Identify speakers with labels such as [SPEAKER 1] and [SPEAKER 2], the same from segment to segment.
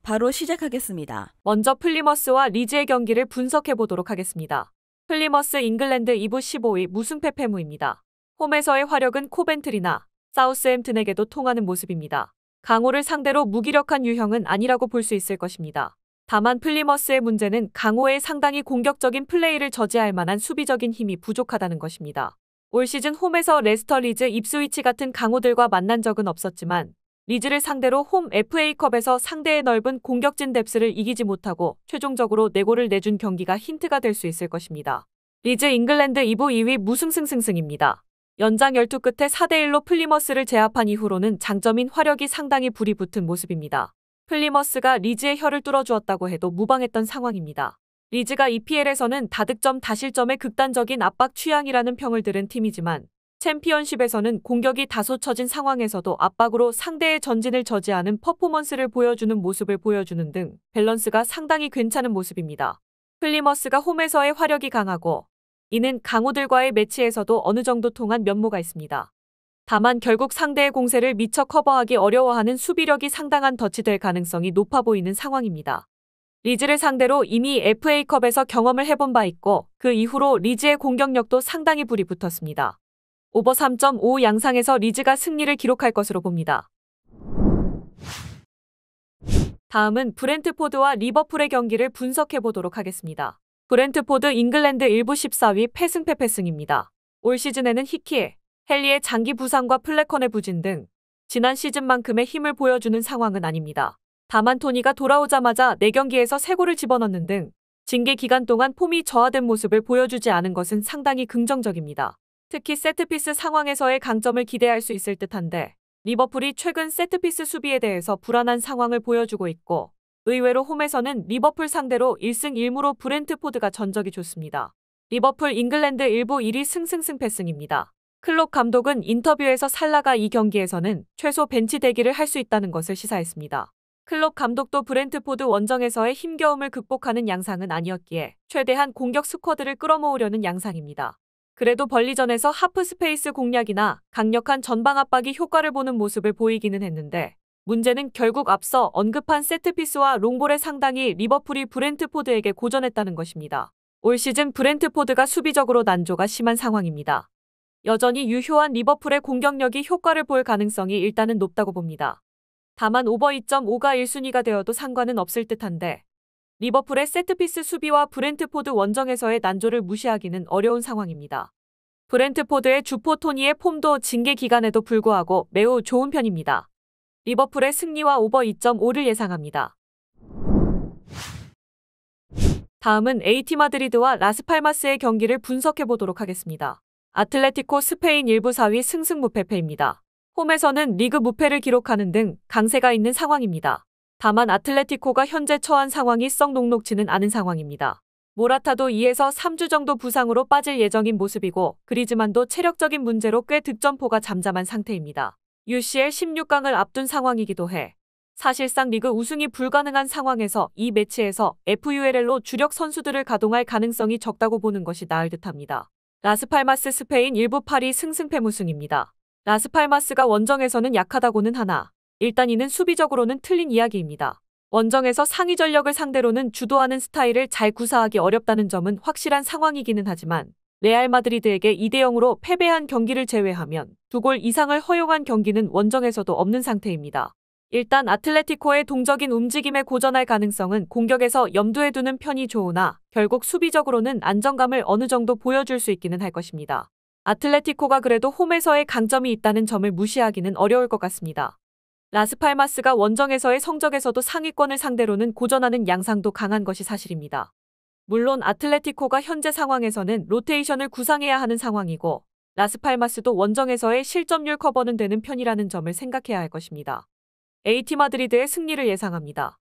[SPEAKER 1] 바로 시작하겠습니다.
[SPEAKER 2] 먼저 플리머스와 리즈의 경기를 분석해 보도록 하겠습니다. 플리머스 잉글랜드 2부 15위 무승패 패무입니다. 홈에서의 화력은 코벤트리나 사우스햄튼에게도 통하는 모습입니다. 강호를 상대로 무기력한 유형은 아니라고 볼 수 있을 것입니다. 다만 플리머스의 문제는 강호의 상당히 공격적인 플레이를 저지할 만한 수비적인 힘이 부족하다는 것입니다. 올 시즌 홈에서 레스터, 리즈, 입스위치 같은 강호들과 만난 적은 없었지만 리즈를 상대로 홈 FA컵에서 상대의 넓은 공격진 뎁스를 이기지 못하고 최종적으로 4골을 내준 경기가 힌트가 될 수 있을 것입니다. 리즈 잉글랜드 2부 2위 무승승승승입니다. 연장 12 끝에 4대1로 플리머스를 제압한 이후로는 장점인 화력이 상당히 불이 붙은 모습입니다. 플리머스가 리즈의 혀를 뚫어주었다고 해도 무방했던 상황입니다. 리즈가 EPL에서는 다득점 다실점의 극단적인 압박 취향이라는 평을 들은 팀이지만 챔피언십에서는 공격이 다소 처진 상황에서도 압박으로 상대의 전진을 저지하는 퍼포먼스를 보여주는 모습을 보여주는 등 밸런스가 상당히 괜찮은 모습입니다. 플리머스가 홈에서의 화력이 강하고 이는 강호들과의 매치에서도 어느 정도 통한 면모가 있습니다. 다만 결국 상대의 공세를 미처 커버하기 어려워하는 수비력이 상당한 덫이 될 가능성이 높아 보이는 상황입니다. 리즈를 상대로 이미 FA컵에서 경험을 해본 바 있고 그 이후로 리즈의 공격력도 상당히 불이 붙었습니다. 오버 3.5 양상에서 리즈가 승리를 기록할 것으로 봅니다. 다음은 브렌트포드와 리버풀의 경기를 분석해 보도록 하겠습니다. 브렌트포드 잉글랜드 1부 14위 패승패 패승입니다. 올 시즌에는 히키에 헨리의 장기 부상과 플래컨의 부진 등 지난 시즌만큼의 힘을 보여주는 상황은 아닙니다. 다만 토니가 돌아오자마자 4경기에서 3골을 집어넣는 등 징계 기간 동안 폼이 저하된 모습을 보여주지 않은 것은 상당히 긍정적입니다. 특히 세트피스 상황에서의 강점을 기대할 수 있을 듯한데 리버풀이 최근 세트피스 수비에 대해서 불안한 상황을 보여주고 있고 의외로 홈에서는 리버풀 상대로 1승 1무로 브렌트포드가 전적이 좋습니다. 리버풀 잉글랜드 1부 1위 승승승패승입니다. 클롭 감독은 인터뷰에서 살라가 이 경기에서는 최소 벤치 대기를 할 수 있다는 것을 시사했습니다. 클롭 감독도 브렌트포드 원정에서의 힘겨움을 극복하는 양상은 아니었기에 최대한 공격 스쿼드를 끌어모으려는 양상입니다. 그래도 벌리전에서 하프 스페이스 공략이나 강력한 전방 압박이 효과를 보는 모습을 보이기는 했는데 문제는 결국 앞서 언급한 세트피스와 롱볼에 상당히 리버풀이 브렌트포드에게 고전했다는 것입니다. 올 시즌 브렌트포드가 수비적으로 난조가 심한 상황입니다. 여전히 유효한 리버풀의 공격력이 효과를 볼 가능성이 일단은 높다고 봅니다. 다만 오버 2.5가 1순위가 되어도 상관은 없을 듯한데 리버풀의 세트피스 수비와 브렌트포드 원정에서의 난조를 무시하기는 어려운 상황입니다. 브렌트포드의 주포 토니의 폼도 징계 기간에도 불구하고 매우 좋은 편입니다. 리버풀의 승리와 오버 2.5를 예상합니다. 다음은 AT 마드리드와 라스팔마스의 경기를 분석해 보도록 하겠습니다. 아틀레티코 스페인 1부 4위 승승무패패입니다. 홈에서는 리그 무패를 기록하는 등 강세가 있는 상황입니다. 다만 아틀레티코가 현재 처한 상황이 썩 녹록지는 않은 상황입니다. 모라타도 2에서 3주 정도 부상으로 빠질 예정인 모습이고 그리즈만도 체력적인 문제로 꽤 득점포가 잠잠한 상태입니다. UCL 16강을 앞둔 상황이기도 해 사실상 리그 우승이 불가능한 상황에서 이 매치에서 FULL로 주력 선수들을 가동할 가능성이 적다고 보는 것이 나을 듯합니다. 라스팔마스 스페인 1부 8위 승승패무승입니다. 라스팔마스가 원정에서는 약하다고는 하나 일단 이는 수비적으로는 틀린 이야기입니다. 원정에서 상위 전력을 상대로는 주도하는 스타일을 잘 구사하기 어렵다는 점은 확실한 상황이기는 하지만 레알 마드리드에게 2대0으로 패배한 경기를 제외하면 2골 이상을 허용한 경기는 원정에서도 없는 상태입니다. 일단 아틀레티코의 동적인 움직임에 고전할 가능성은 공격에서 염두에 두는 편이 좋으나 결국 수비적으로는 안정감을 어느 정도 보여줄 수 있기는 할 것입니다. 아틀레티코가 그래도 홈에서의 강점이 있다는 점을 무시하기는 어려울 것 같습니다. 라스팔마스가 원정에서의 성적에서도 상위권을 상대로는 고전하는 양상도 강한 것이 사실입니다. 물론 아틀레티코가 현재 상황에서는 로테이션을 구상해야 하는 상황이고 라스팔마스도 원정에서의 실점률 커버는 되는 편이라는 점을 생각해야 할 것입니다. AT 마드리드의 승리를 예상합니다.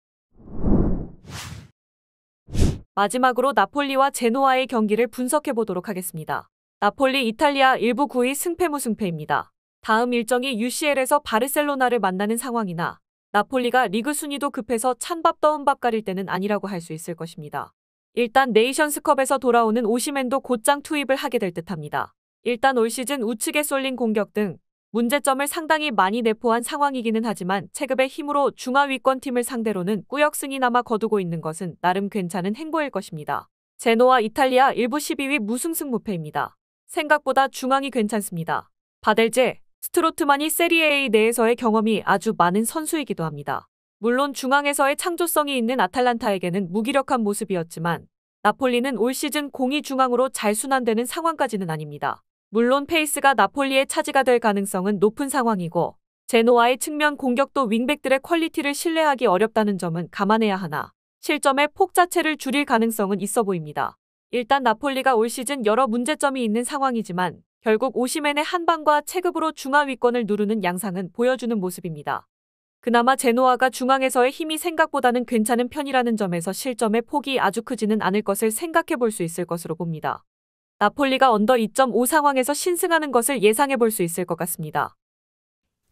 [SPEAKER 2] 마지막으로 나폴리와 제노아의 경기를 분석해 보도록 하겠습니다. 나폴리 이탈리아 1부 9위 승패무승패입니다. 다음 일정이 UCL에서 바르셀로나를 만나는 상황이나 나폴리가 리그 순위도 급해서 찬밥 더운 밥 가릴 때는 아니라고 할 수 있을 것입니다. 일단 네이션스컵에서 돌아오는 오시멘도 곧장 투입을 하게 될 듯합니다. 일단 올 시즌 우측에 쏠린 공격 등 문제점을 상당히 많이 내포한 상황이기는 하지만 체급의 힘으로 중하위권 팀을 상대로는 꾸역승이나마 거두고 있는 것은 나름 괜찮은 행보일 것입니다. 제노와 이탈리아 1부 12위 무승승 무패입니다. 생각보다 중앙이 괜찮습니다. 바델제, 스트로트만이 세리에 A 내에서의 경험이 아주 많은 선수이기도 합니다. 물론 중앙에서의 창조성이 있는 아탈란타에게는 무기력한 모습이었지만 나폴리는 올 시즌 공이 중앙으로 잘 순환되는 상황까지는 아닙니다. 물론 페이스가 나폴리의 차지가 될 가능성은 높은 상황이고 제노아의 측면 공격도 윙백들의 퀄리티를 신뢰하기 어렵다는 점은 감안해야 하나 실점의 폭 자체를 줄일 가능성은 있어 보입니다. 일단 나폴리가 올 시즌 여러 문제점이 있는 상황이지만 결국 오시멘의 한 방과 체급으로 중하위권을 누르는 양상은 보여주는 모습입니다. 그나마 제노아가 중앙에서의 힘이 생각보다는 괜찮은 편이라는 점에서 실점의 폭이 아주 크지는 않을 것을 생각해 볼 수 있을 것으로 봅니다. 나폴리가 언더 2.5 상황에서 신승하는 것을 예상해 볼 수 있을 것 같습니다.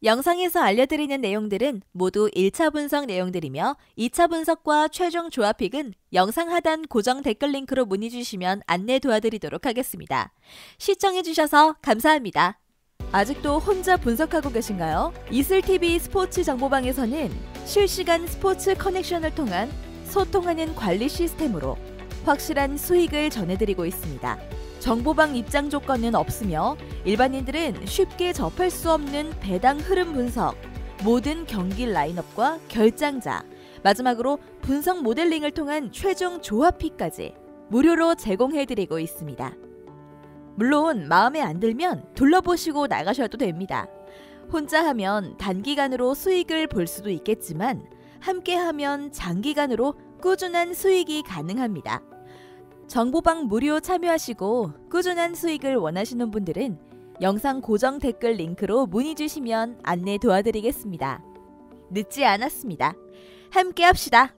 [SPEAKER 1] 영상에서 알려드리는 내용들은 모두 1차 분석 내용들이며 2차 분석과 최종 조합픽은 영상 하단 고정 댓글 링크로 문의 주시면 안내 도와드리도록 하겠습니다. 시청해주셔서 감사합니다. 아직도 혼자 분석하고 계신가요? 이슬TV 스포츠 정보방에서는 실시간 스포츠 커넥션을 통한 소통하는 관리 시스템으로 확실한 수익을 전해드리고 있습니다. 정보방 입장 조건은 없으며 일반인들은 쉽게 접할 수 없는 배당 흐름 분석, 모든 경기 라인업과 결장자, 마지막으로 분석 모델링을 통한 최종 조합픽까지 무료로 제공해드리고 있습니다. 물론 마음에 안 들면 둘러보시고 나가셔도 됩니다. 혼자 하면 단기간으로 수익을 볼 수도 있겠지만 함께하면 장기간으로 꾸준한 수익이 가능합니다. 정보방 무료 참여하시고 꾸준한 수익을 원하시는 분들은 영상 고정 댓글 링크로 문의 주시면 안내 도와드리겠습니다. 늦지 않았습니다. 함께 합시다.